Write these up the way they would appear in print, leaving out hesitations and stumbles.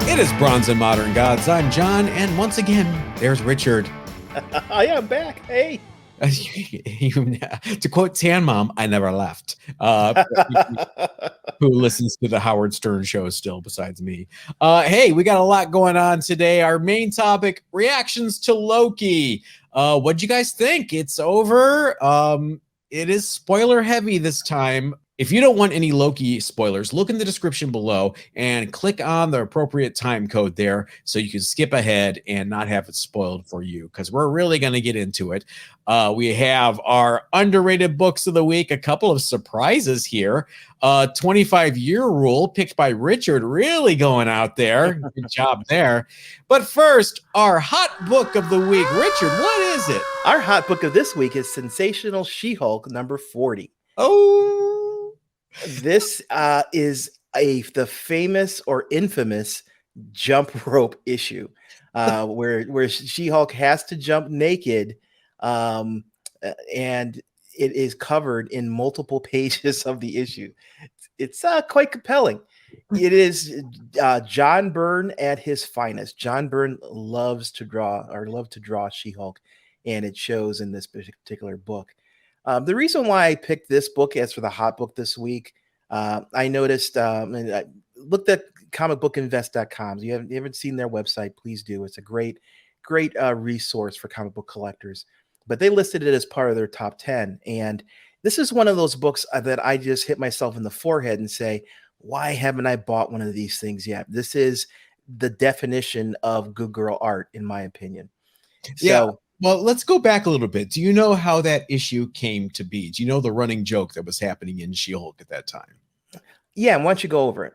It is Bronze and Modern Gods. I'm John, and once again, there's Richard. I am back. Hey. To quote Tan Mom, I never left. Who listens to the Howard Stern show still besides me. Hey, we got a lot going on today. Our main topic, reactions to Loki. What'd you guys think? It's over. It is spoiler heavy this time. If you don't want any Loki spoilers, look in the description below and click on the appropriate time code there so you can skip ahead and not have it spoiled for you, because we're really going to get into it. We have our underrated books of the week, a couple of surprises here. 25-year rule picked by Richard, really going out there. Good job there. But first, our hot book of the week. Richard, what is it? Our hot book of this week is Sensational She-Hulk number 40. Oh, this is the famous or infamous jump rope issue where She-Hulk has to jump naked, and it is covered in multiple pages of the issue. It's quite compelling. It is John Byrne at his finest. John Byrne loved to draw She-Hulk, and it shows in this particular book. The reason why I picked this book as for the hot book this week, I noticed, and I looked at comicbookinvest.com. If you haven't seen their website, please do. It's a great resource for comic book collectors. But they listed it as part of their top 10. And this is one of those books that I just hit myself in the forehead and say, why haven't I bought one of these things yet? This is the definition of good girl art, in my opinion. Yeah. Well, let's go back a little bit. Do you know how that issue came to be? Do you know the running joke that was happening in She-Hulk at that time? Yeah, why don't you go over it?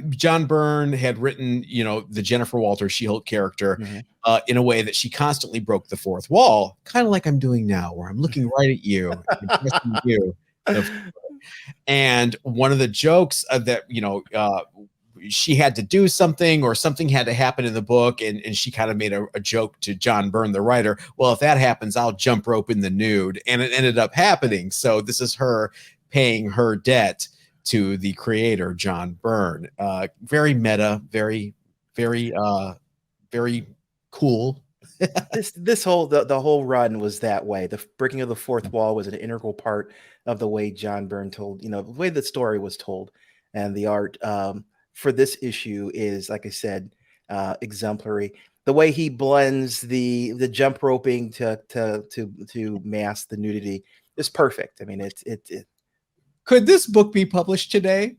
John Byrne had written, the Jennifer Walters She-Hulk character in a way that she constantly broke the fourth wall, kind of like I'm doing now, where I'm looking right at you, and one of the jokes that she had to do something, or something had to happen in the book, and she kind of made a joke to John Byrne, the writer. Well, if that happens, I'll jump rope in the nude, and it ended up happening. So this is her paying her debt to the creator, John Byrne. Very meta, very, very, very cool. This whole the whole run was that way. The breaking of the fourth wall was an integral part of the way John Byrne told, the way the story was told, and the art for this issue is, like I said, exemplary. The way he blends the jump roping to mask the nudity is perfect. I mean, it. Could this book be published today?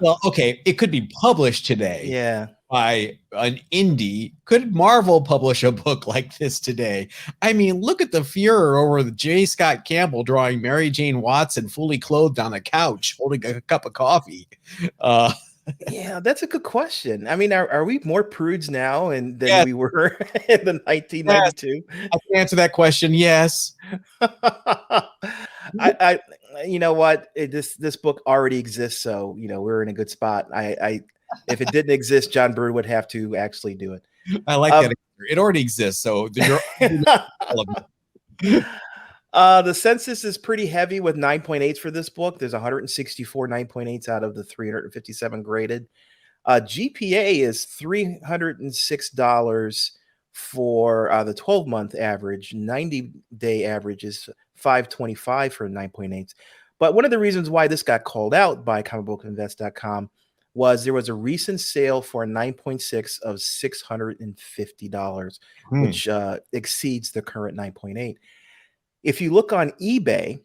Well, okay, it could be published today. Yeah. By an indie. Could Marvel publish a book like this today? I mean, look at the furor over the J. Scott Campbell drawing Mary Jane Watson fully clothed on a couch holding a cup of coffee. Yeah, that's a good question. I mean, are we more prudes now than we were in the 1992? Yes. I can answer that question. Yes. I you know what? This book already exists, so we're in a good spot. If it didn't exist, John Byrne would have to actually do it. I like that. It already exists, so the census is pretty heavy with 9.8s for this book. There's 164 9.8s out of the 357 graded. GPA is $306 for the 12-month average. 90-day average is $525 for 9.8s. But one of the reasons why this got called out by comicbookinvest.com was there was a recent sale for a 9.6 of $650, which exceeds the current 9.8. If you look on eBay,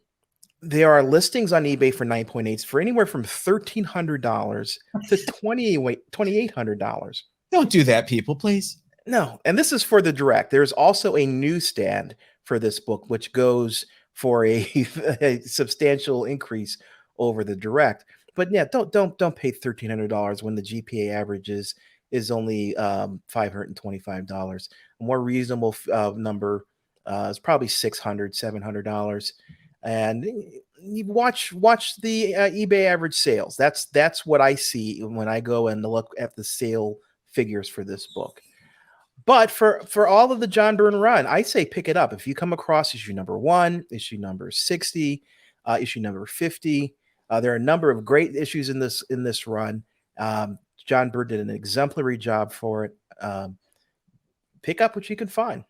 there are listings on eBay for 9.8s for anywhere from $1,300 to $2,800. Don't do that, people, please. No, and this is for the direct. There's also a newsstand for this book, which goes for a substantial increase over the direct. But yeah, don't pay $1,300 when the GPA average is only $525. A more reasonable number is probably $600, $700. And you watch the eBay average sales. That's what I see when I go and look at the sale figures for this book. But for all of the John Byrne run, I say pick it up. If you come across issue number 1, issue number 60, issue number 50, there are a number of great issues in this run. John Byrne did an exemplary job for it. Pick up what you can find.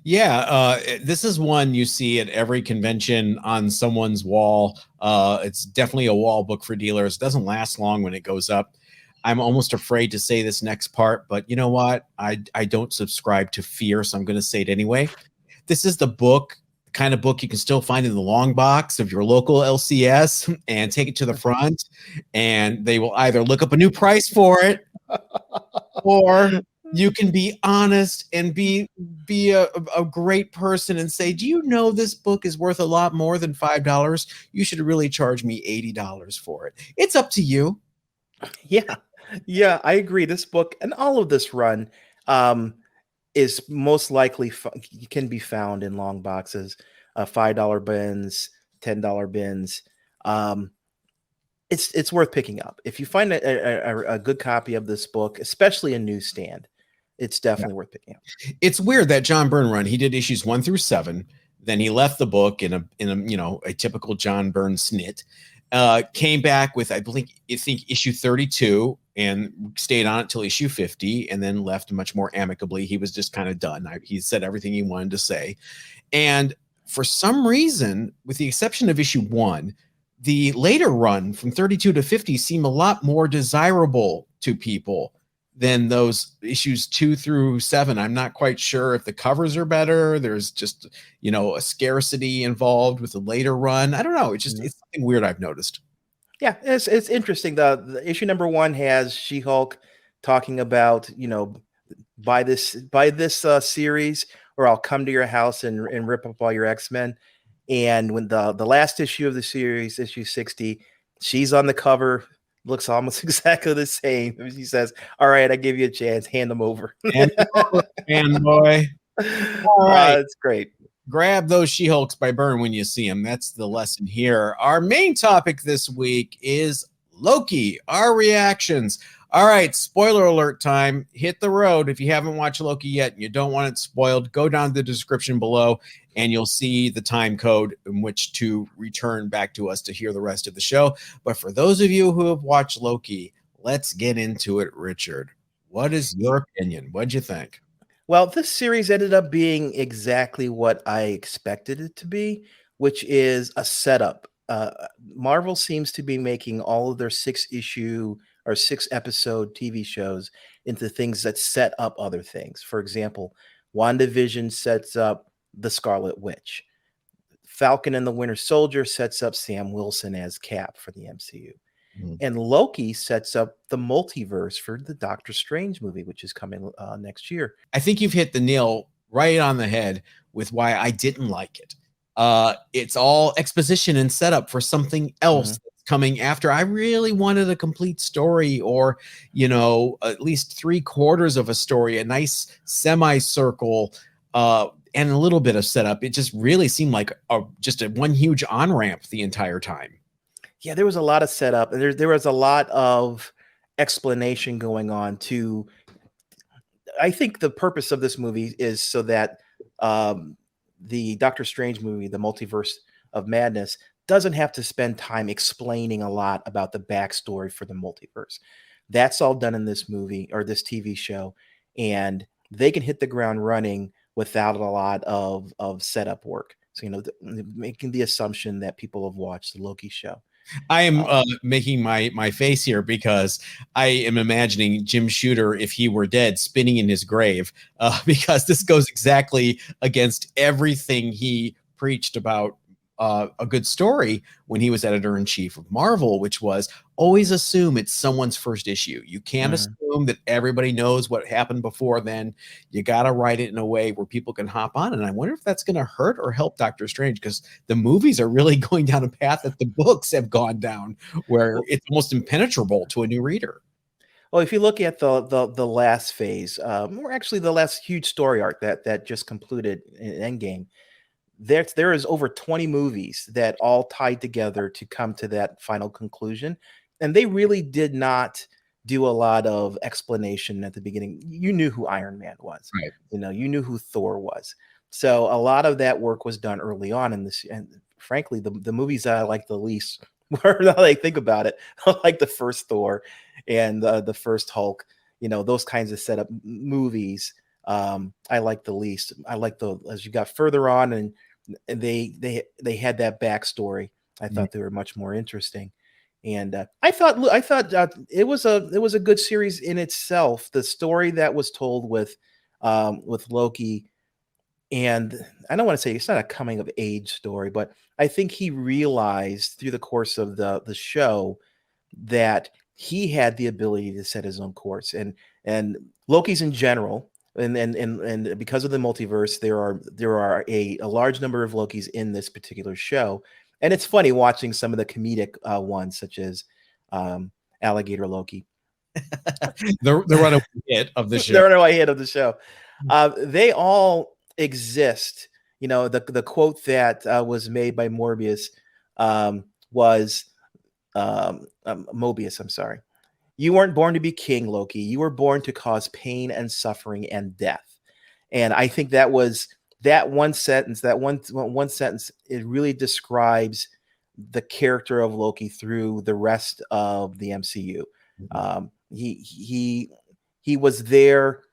Yeah, this is one you see at every convention on someone's wall. It's definitely a wall book for dealers. It doesn't last long when it goes up. I'm almost afraid to say this next part, but you know what? I don't subscribe to fear, so I'm going to say it anyway. This is the kind of book you can still find in the long box of your local LCS and take it to the front, and they will either look up a new price for it, or you can be honest and be a great person and say, do you know this book is worth a lot more than $5? You should really charge me $80 for it. It's up to you. Yeah, I agree. This book and all of this run is most likely can be found in long boxes, $5 bins, $10 bins. It's worth picking up if you find a good copy of this book, especially a newsstand. It's definitely worth picking up. It's weird that John Byrne run. He did issues 1 through 7. Then he left the book in a typical John Byrne snit. Came back with I think issue 32 and stayed on it till issue 50, and then left much more amicably. He was just kind of done. He said everything he wanted to say, and for some reason, with the exception of issue 1, the later run from 32 to 50 seem a lot more desirable to people than those issues 2 through 7. I'm not quite sure if the covers are better. There's just, a scarcity involved with the later run. I don't know. It's just, it's something weird I've noticed. Yeah, it's interesting. The issue number 1 has She-Hulk talking about, buy this series or I'll come to your house and rip up all your X-Men. And when the last issue of the series, issue 60, she's on the cover, looks almost exactly the same. She says, "All right, I give you a chance. Hand them over." Fanboy. All right. That's great. Grab those She-Hulks by Byrne when you see them. That's the lesson here. Our main topic this week is Loki, our reactions. All right, spoiler alert time. Hit the road. If you haven't watched Loki yet and you don't want it spoiled, go down to the description below and you'll see the time code in which to return back to us to hear the rest of the show. But for those of you who have watched Loki, let's get into it, Richard. What is your opinion? What'd you think? Well, this series ended up being exactly what I expected it to be, which is a setup. Marvel seems to be making all of their 6-issue or 6-episode TV shows into things that set up other things. For example, WandaVision sets up the Scarlet Witch. Falcon and the Winter Soldier sets up Sam Wilson as Cap for the MCU. And Loki sets up the multiverse for the Doctor Strange movie, which is coming next year. I think you've hit the nail right on the head with why I didn't like it. It's all exposition and setup for something else that's coming after. I really wanted a complete story, or, at least 3/4 of a story, a nice semicircle, and a little bit of setup. It just really seemed like just one huge on-ramp the entire time. Yeah, there was a lot of setup, and there was a lot of explanation going on too. I think the purpose of this movie is so that the Doctor Strange movie, the Multiverse of Madness, doesn't have to spend time explaining a lot about the backstory for the multiverse. That's all done in this movie or this TV show, and they can hit the ground running without a lot of setup work. So, making the assumption that people have watched the Loki show. I am making my face here because I am imagining Jim Shooter, if he were dead, spinning in his grave, because this goes exactly against everything he preached about a good story when he was editor-in-chief of Marvel, which was always assume it's someone's first issue. You can't assume that everybody knows what happened before then. You got to write it in a way where people can hop on. And I wonder if that's going to hurt or help Doctor Strange, because the movies are really going down a path that the books have gone down, where it's almost impenetrable to a new reader. Well, if you look at the last phase, or actually the last huge story arc that just concluded in Endgame, there is over 20 movies that all tied together to come to that final conclusion. And they really did not do a lot of explanation at the beginning. You knew who Iron Man was, right? You knew who Thor was. So a lot of that work was done early on in this. And frankly, the movies that I like the least Now that I think about it, like the first Thor and the first Hulk, those kinds of setup movies, I like the least. I like the as you got further on, and they had that backstory. I Mm. thought they were much more interesting, and I thought it was a good series in itself. The story that was told with Loki, and I don't want to say it's not a coming of age story, but I think he realized through the course of the show that he had the ability to set his own course, and Loki's in general, and because of the multiverse, there are a large number of Lokis in this particular show, and it's funny watching some of the comedic ones, such as Alligator Loki, The runaway hit of the show. the runaway hit of the show. They all exist. The quote that was made by Morbius was Mobius. I'm sorry. You weren't born to be king, Loki. You were born to cause pain and suffering and death. And I think that was that one sentence. That one sentence. It really describes the character of Loki through the rest of the MCU. Mhm. He was there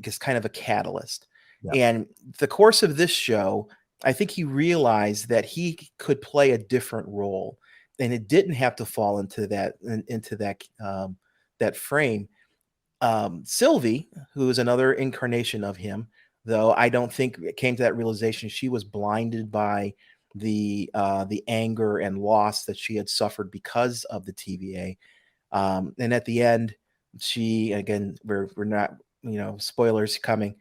as kind of a catalyst. Yeah. And the course of this show, I think he realized that he could play a different role, and it didn't have to fall into that frame. Sylvie, who is another incarnation of him, though I don't think it came to that realization. She was blinded by the anger and loss that she had suffered because of the TVA. And at the end, she again, we're not, spoilers coming.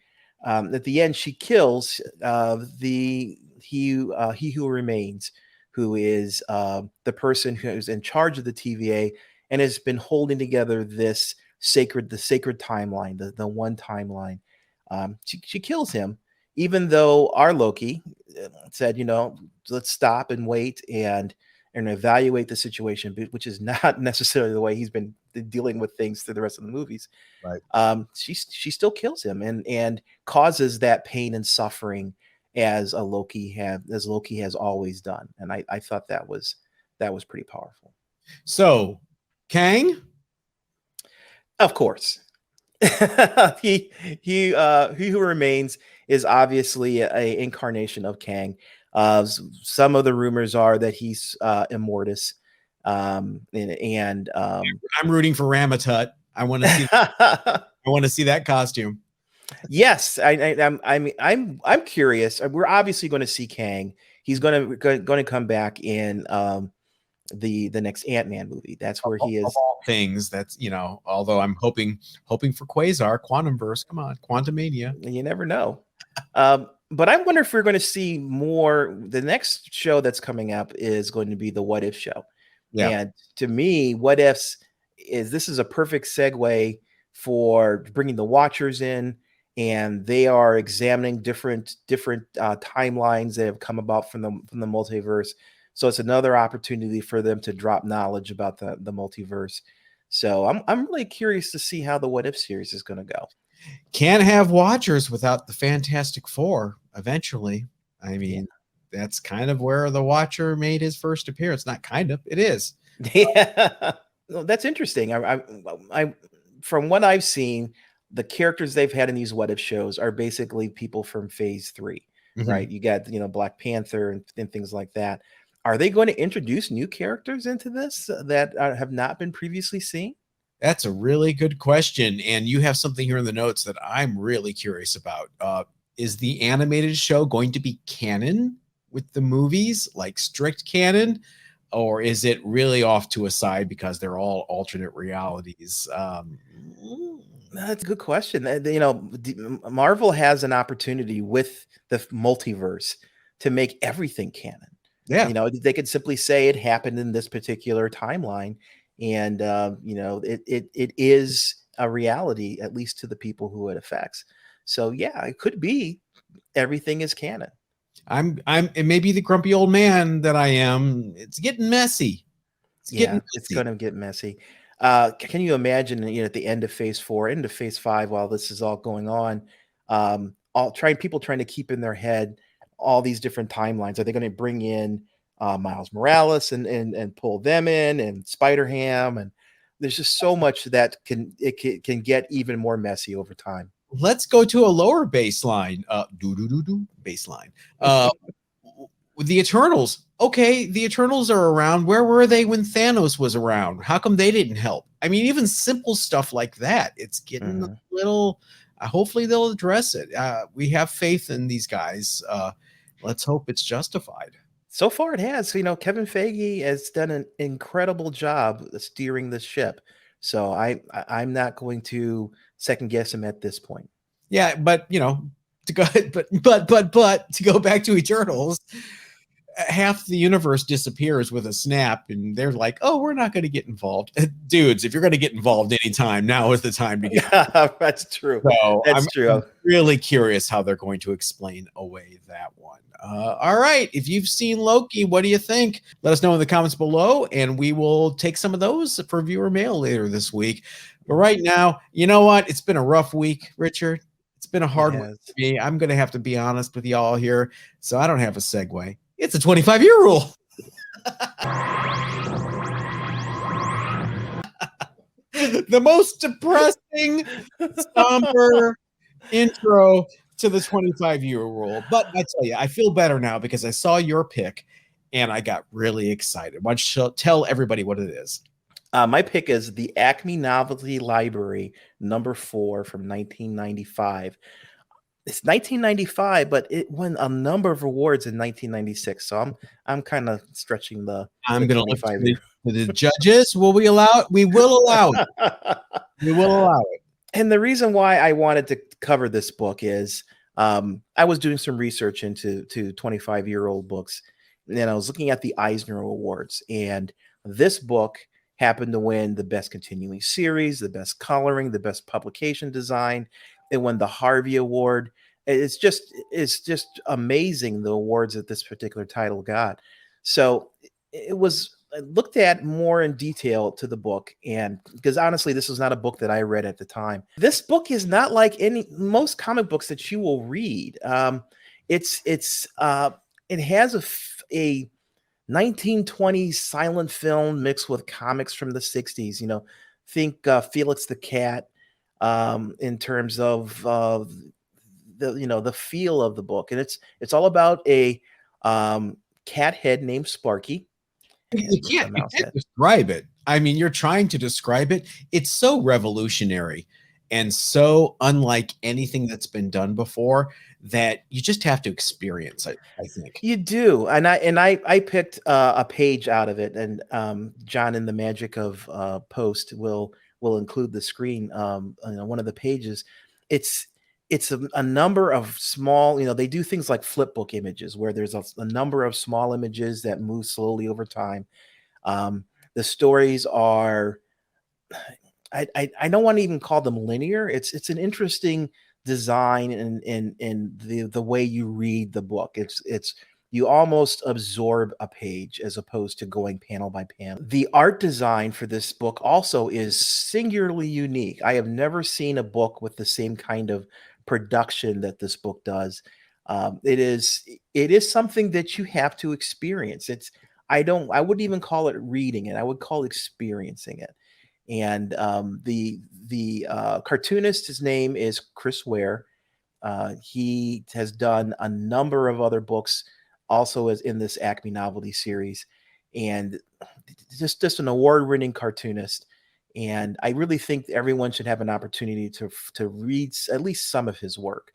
At the end, she kills the he who remains, who is the person who is in charge of the TVA and has been holding together the sacred timeline, the one timeline. She kills him, even though our Loki said, let's stop and wait and evaluate the situation, which is not necessarily the way he's been dealing with things through the rest of the movies. Right. She still kills him and causes that pain and suffering as Loki has always done. And I thought that was pretty powerful. So, Kang. Of course. He who remains is obviously a incarnation of Kang. Some of the rumors are that he's Immortus, and I'm rooting for Ramatut. I want to see. I want to see that costume. Yes, I'm curious. We're obviously going to see Kang. He's going to come back in the next Ant-Man movie. That's where he Of is. all things, that's although I'm hoping for Quasar, Quantumverse. Come on, Quantumania. You never know. But I wonder if we're going to see more. The next show that's coming up is going to be the What If show. Yeah. And to me, What Ifs this is a perfect segue for bringing the Watchers in, and they are examining different timelines that have come about from the multiverse. So it's another opportunity for them to drop knowledge about the multiverse. So I'm really curious to see how the What If series is going to go. Can't have Watchers without the Fantastic Four eventually. I mean, that's kind of where the Watcher made his first appearance. Not kind of, it is. Yeah, well, that's interesting. I from what I've seen, the characters they've had in these What If shows are basically people from Phase 3, right? You got Black Panther and things like that. Are they going to introduce new characters into this that have not been previously seen? That's a really good question. And you have something here in the notes that I'm really curious about. Is the animated show going to be canon with the movies, like strict canon? Or is it really off to a side because they're all alternate realities? That's a good question. Marvel has an opportunity with the multiverse to make everything canon. Yeah. They could simply say it happened in this particular timeline, and it is a reality, at least to the people who it affects. So yeah, it could be everything is canon. It may be the grumpy old man that I am. It's getting messy. It's going to get messy. Can you imagine, at the end of Phase 4, into Phase 5, while this is all going on, people trying to keep in their head all these different timelines? Are they going to bring in Miles Morales and pull them in, and Spider-Ham, and there's just so much that can get even more messy over time. Let's go to a lower baseline. Baseline. With the Eternals. Okay, the Eternals are around. Where were they when Thanos was around? How come they didn't help? I mean, even simple stuff like that. It's getting a little. Hopefully, they'll address it. We have faith in these guys. Let's hope it's justified. So far, it has. Kevin Feige has done an incredible job steering the ship. So I'm not going to second guess him at this point. Yeah, but to go, but to go back to Eternals, half the universe disappears with a snap, and they're like, "Oh, we're not going to get involved." Dudes, if you're going to get involved anytime, now is the time to get. That's true. So That's true. I'm really curious how they're going to explain away that one. All right, if you've seen Loki, what do you think? Let us know in the comments below, and we will take some of those for viewer mail later this week. But right now, you know what? It's been a rough week, Richard. It's been a hard week for me. I'm going to have to be honest with y'all here, so I don't have a segue. It's a 25-year rule. The most depressing, somber intro to the 25-year rule. But I tell you, I feel better now because I saw your pick and I got really excited. Why don't you tell everybody what it is? My pick is the Acme Novelty Library #4 from 1995. It's 1995, but it won a number of awards in 1996. So I'm kind of stretching the. I'm going to look to the judges. Will we allow it? We will allow it. We will allow it. And the reason why I wanted to cover this book is I was doing some research into 25-year-old books, and then I was looking at the Eisner Awards, and this book happened to win the best continuing series, the best coloring, the best publication design. It won the Harvey Award. It's just amazing, the awards that this particular title got. So it was looked at more in detail to the book, and because honestly, this was not a book that I read at the time. This book is not like most comic books that you will read. It has a 1920s silent film mixed with comics from the 60s. Think Felix the Cat, in terms of the feel of the book, and it's all about a cat head named Sparky. You can't describe it. I mean, you're trying to describe it. It's so revolutionary and so unlike anything that's been done before that you just have to experience it, I think. You do. And I picked a page out of it, and John, in the magic of post, will include the screen one of the pages. It's a number of small, they do things like flip book images where there's a number of small images that move slowly over time. The stories are, I don't want to even call them linear. It's an interesting design in the way you read the book. It's you almost absorb a page as opposed to going panel by panel. The art design for this book also is singularly unique. I have never seen a book with the same kind of production that this book does. It is something that you have to experience. I wouldn't even call it reading it. I would call experiencing it. And the cartoonist, his name is Chris Ware. He has done a number of other books also as in this Acme Novelty series, and just an award-winning cartoonist. And I really think everyone should have an opportunity to read at least some of his work.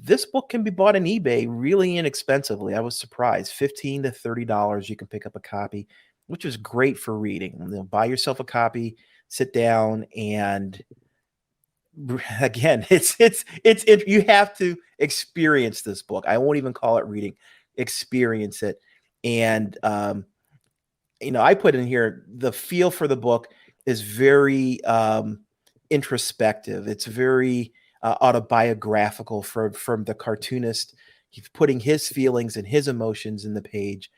This book can be bought on eBay really inexpensively. I was surprised. $15 to $30 you can pick up a copy, which is great for reading. Buy yourself a copy, sit down, and again, you have to experience this book. I won't even call it reading. Experience it. And I put in here the feel for the book is very introspective. It's very autobiographical from the cartoonist. He's putting his feelings and his emotions in the page.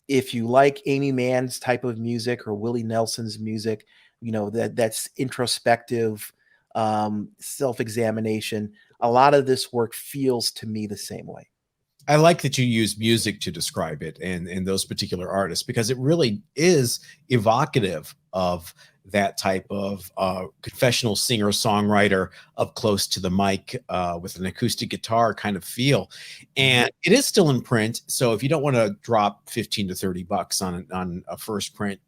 If you like Amy Mann's type of music or Willie Nelson's music, that's introspective self-examination. A lot of this work feels to me the same way. I like that you use music to describe it and those particular artists, because it really is evocative of that type of confessional singer songwriter up close to the mic with an acoustic guitar kind of feel. And it is still in print. So if you don't want to drop 15 to 30 bucks on a first print,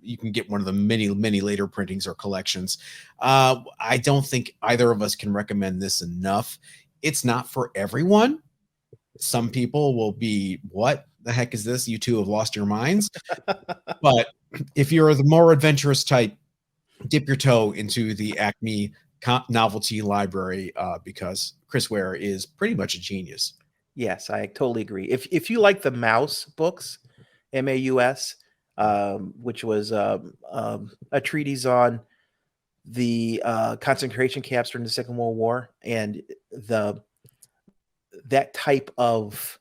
you can get one of the many later printings or collections. I don't think either of us can recommend this enough. It's not for everyone. Some people will be, what the heck is this? You two have lost your minds. But if you're the more adventurous type, dip your toe into the Acme novelty library because Chris Ware is pretty much a genius. Yes, I totally agree. If you like the Mouse books, MAUS, which was a treatise on the concentration camps during the Second World War, and that type of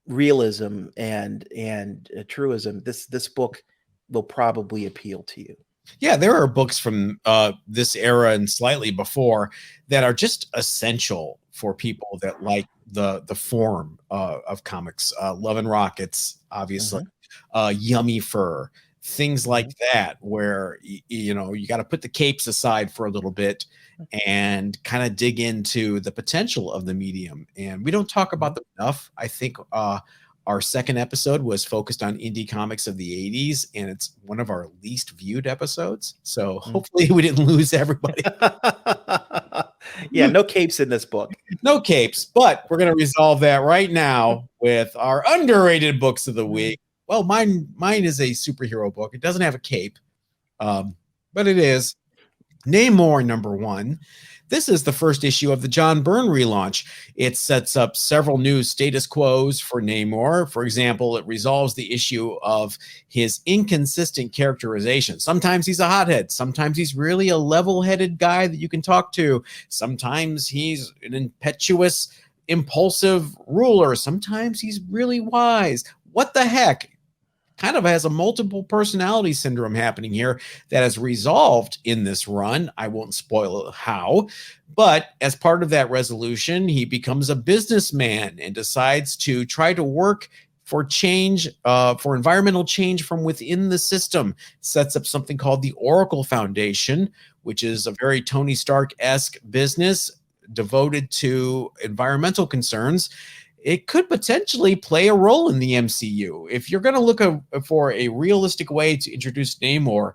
realism and truism, this book will probably appeal to you. Yeah, there are books from this era and slightly before that are just essential for people that like the form of comics. Love and Rockets, obviously, Yummy Fur, things like that, where you know, you got to put the capes aside for a little bit and kind of dig into the potential of the medium. And we don't talk about them enough. I think our second episode was focused on indie comics of the 80s, and it's one of our least viewed episodes. So hopefully we didn't lose everybody. Yeah, no capes in this book. No capes, but we're going to resolve that right now with our underrated books of the week. Well, mine is a superhero book. It doesn't have a cape, but it is Namor #1. This is the first issue of the John Byrne relaunch. It sets up several new status quos for Namor. For example, it resolves the issue of his inconsistent characterization. Sometimes he's a hothead. Sometimes he's really a level-headed guy that you can talk to. Sometimes he's an impetuous, impulsive ruler. Sometimes he's really wise. What the heck? Kind of has a multiple personality syndrome happening here that is resolved in this run. I won't spoil how, but as part of that resolution, he becomes a businessman and decides to try to work for change, for environmental change from within the system. Sets up something called the Oracle Foundation, which is a very Tony Stark-esque business devoted to environmental concerns. It could potentially play a role in the MCU. If you're going to look for a realistic way to introduce Namor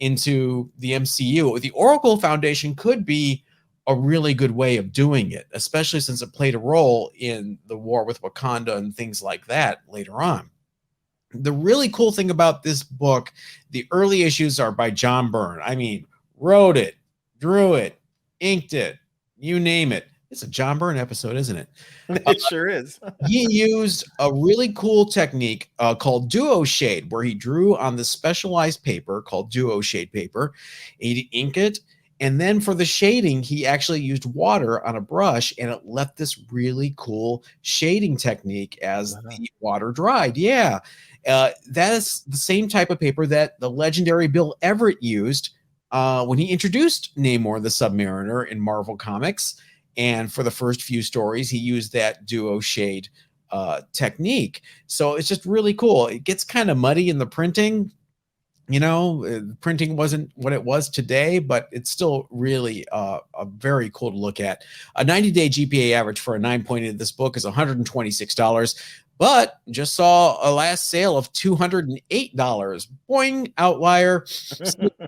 into the MCU, the Oracle Foundation could be a really good way of doing it, especially since it played a role in the war with Wakanda and things like that later on. The really cool thing about this book, the early issues are by John Byrne. I mean, wrote it, drew it, inked it, you name it. It's a John Byrne episode, isn't it? It sure is. He used a really cool technique called duo shade, where he drew on this specialized paper called duo shade paper. He'd ink it, and then for the shading, he actually used water on a brush, and it left this really cool shading technique as the water dried. Yeah, that is the same type of paper that the legendary Bill Everett used when he introduced Namor the Submariner in Marvel Comics. And for the first few stories, he used that duo shade technique. So it's just really cool. It gets kind of muddy in the printing. You know, printing wasn't what it was today, but it's still really a very cool to look at. A 90-day GPA average for a 9.8 of this book is $126, but just saw a last sale of $208. Boing, outlier.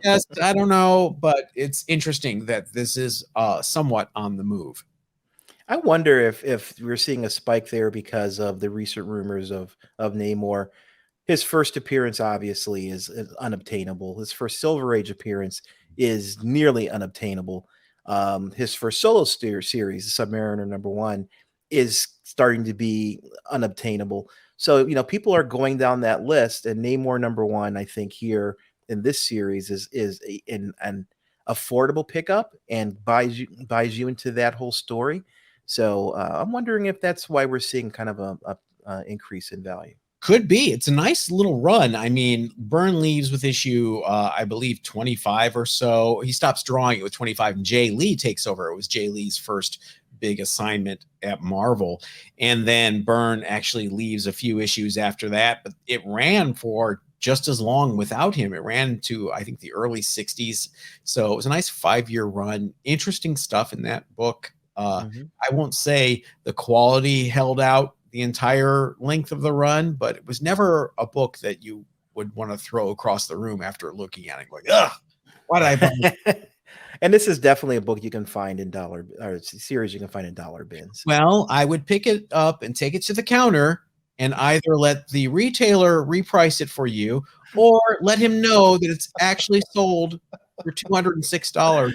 Yes, I don't know, but it's interesting that this is somewhat on the move. I wonder if we're seeing a spike there because of the recent rumors of Namor. His first appearance obviously is unobtainable. His first Silver Age appearance is nearly unobtainable. His first solo series, Submariner #1, is starting to be unobtainable. So, you know, people are going down that list, and Namor #1, I think here in this series is an affordable pickup and buys you into that whole story. So I'm wondering if that's why we're seeing kind of a increase in value. Could be. It's a nice little run. I mean, Byrne leaves with issue, I believe, 25 or so. He stops drawing it with 25, and Jay Lee takes over. It was Jay Lee's first big assignment at Marvel. And then Byrne actually leaves a few issues after that, but it ran for just as long without him. It ran to, I think, the early 60s. So it was a nice 5-year run. Interesting stuff in that book. I won't say the quality held out the entire length of the run, but it was never a book that you would want to throw across the room after looking at it. Like, ugh, why did I buy it? And this is definitely a book you can find in series you can find in dollar bins. Well, I would pick it up and take it to the counter and either let the retailer reprice it for you or let him know that it's actually sold for $206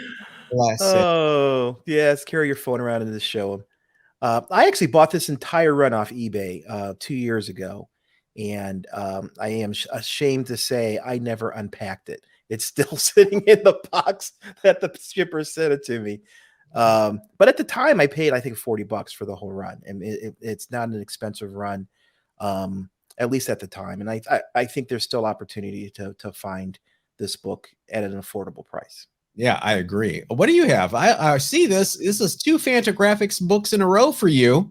last sale. Oh, yes. Carry your phone around and just show them. I actually bought this entire run off eBay 2 years ago, and I am ashamed to say I never unpacked it. It's still sitting in the box that the shipper sent it to me. But at the time, I paid, I think, $40 for the whole run, and it's not an expensive run, at least at the time. And I think there's still opportunity to find this book at an affordable price. Yeah, I agree. What do you have? I see this. This is 2 Fantagraphics books in a row for you.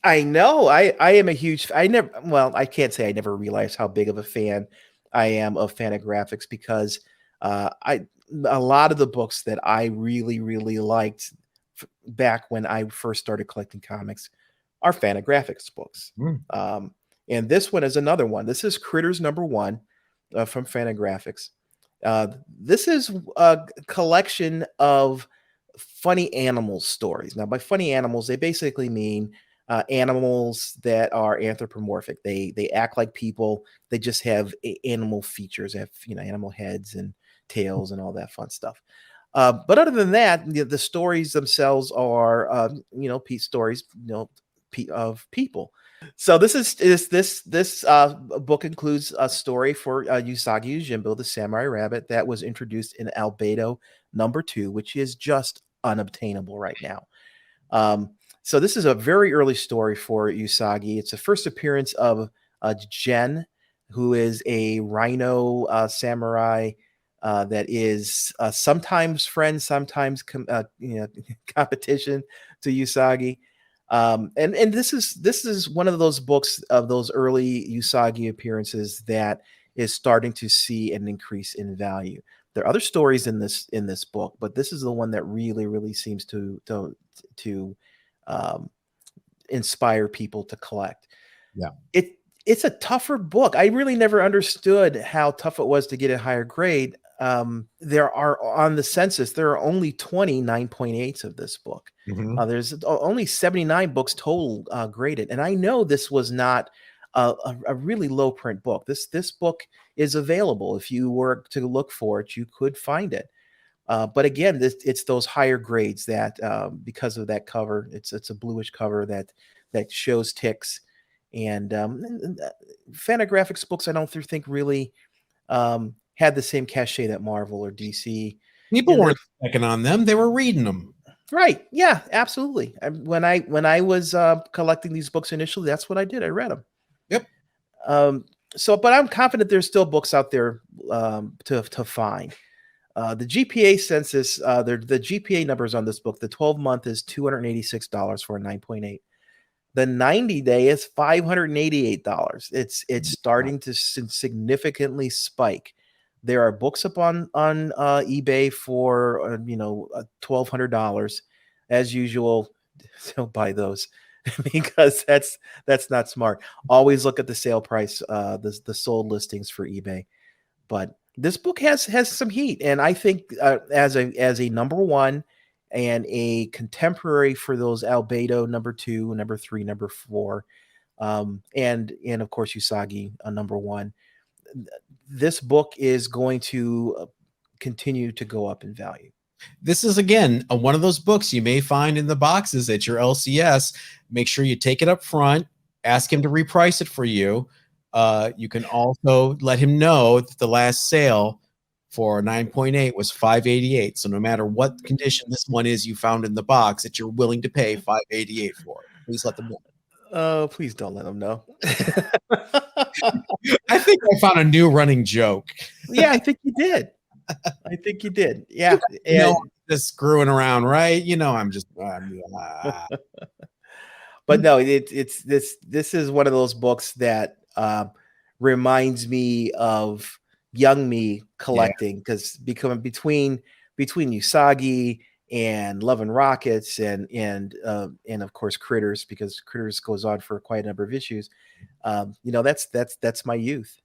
I know. I am a huge. I can't say I never realized how big of a fan I am of Fantagraphics because a lot of the books that I really liked back when I first started collecting comics are Fantagraphics books. And this one is another one. This is Critters #1 from Fantagraphics. This is a collection of funny animals stories. Now, by funny animals, they basically mean animals that are anthropomorphic. They act like people. They just have animal features. They have animal heads and tails and all that fun stuff. But other than that, the stories themselves are stories of people. So this book includes a story for Usagi Yojimbo, the samurai rabbit that was introduced in Albedo #2, which is just unobtainable right now. So this is a very early story for Usagi. It's the first appearance of Jen, who is a rhino samurai that is sometimes friend, sometimes competition to Usagi. And this is one of those books of those early Usagi appearances that is starting to see an increase in value. There are other stories in this book, but this is the one that really seems to inspire people to collect. Yeah. It's a tougher book. I really never understood how tough it was to get a higher grade. There are on the census, there are only 20 9.8s of this book. There's only 79 books total graded. And I know this was not a really low print book. This book is available. If you were to look for it, you could find it. But again, it's those higher grades that because of that cover, it's a bluish cover that shows ticks. And Fantagraphics books, I don't think really had the same cachet that Marvel or DC. People weren't checking on them; they were reading them. Right? Yeah, absolutely. When I was collecting these books initially, that's what I did. I read them. Yep. But I'm confident there's still books out there to find. The GPA census, the GPA numbers on this book, the 12-month is $286 for a 9.8. The 90-day is $588. It's starting to significantly spike. There are books up on eBay for $1,200 as usual. Don't buy those because that's not smart. Always look at the sale price, the sold listings for eBay. But this book has some heat, and I think as a #1 and a contemporary for those Albedo #2, #3, #4, and of course Usagi #1. This book is going to continue to go up in value. This is, again, one of those books you may find in the boxes at your LCS. Make sure you take it up front, ask him to reprice it for you. You can also let him know that the last sale for 9.8 was $588. So no matter what condition this one is you found in the box, that you're willing to pay $588 for it. Please let them know. Oh, please don't let them know. I think I found a new running joke. Yeah, I think you did. Yeah. just screwing around, right? You know, I'm just. But no, it's this is one of those books that reminds me of young me collecting, because becoming between Usagi and Love and Rockets and of course Critters, because Critters goes on for quite a number of issues. That's my youth.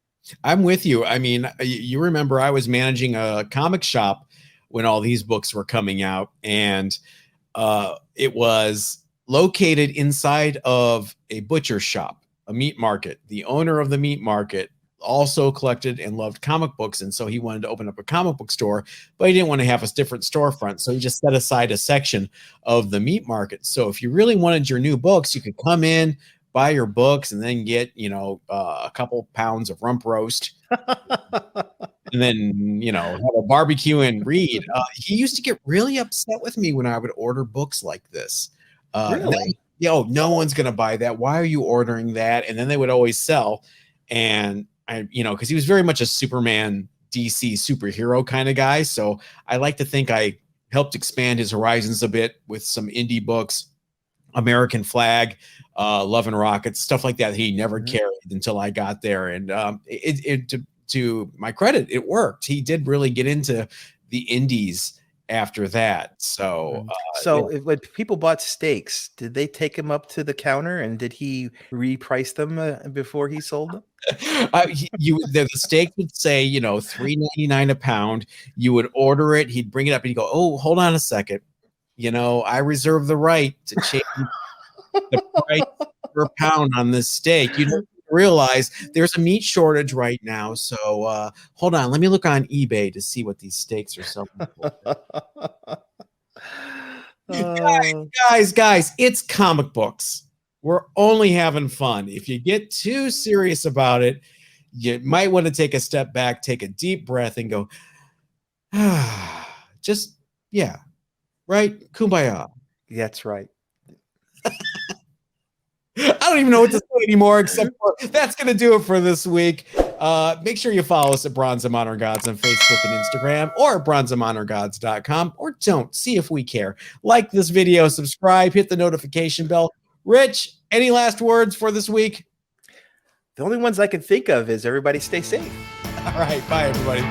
I'm with you. I mean, you remember I was managing a comic shop when all these books were coming out, and it was located inside of a butcher shop, a meat market. The owner of the meat market also collected and loved comic books, and so he wanted to open up a comic book store, but he didn't want to have a different storefront, so he just set aside a section of the meat market. So if you really wanted your new books, you could come in, buy your books, and then get a couple pounds of rump roast and then have a barbecue and read. He used to get really upset with me when I would order books like this. Really? No one's gonna buy that. Why are you ordering that? And then they would always sell. And because he was very much a Superman DC superhero kind of guy. So I like to think I helped expand his horizons a bit with some indie books, American Flag, Love and Rockets, stuff like that. He never carried until I got there. And to my credit, it worked. He did really get into the indies after that. So when people bought steaks, did they take him up to the counter and did he reprice them before he sold them? The steak would say $3.99 a pound. You would order it, he'd bring it up and he'd go, oh, hold on a second, I reserve the right to change the price per pound on this steak. You don't realize there's a meat shortage right now, so hold on, let me look on eBay to see what these steaks are selling for. Guys, it's comic books. We're only having fun. If you get too serious about it, you might want to take a step back, take a deep breath, and go, right? Kumbaya. That's right. I don't even know what to say anymore, except for that's going to do it for this week. Make sure you follow us at Bronze of Modern Gods on Facebook and Instagram, or bronzeofmoderngods.com, or don't. See if we care. Like this video, subscribe, hit the notification bell. Rich, any last words for this week? The only ones I can think of is everybody stay safe. All right. Bye, everybody.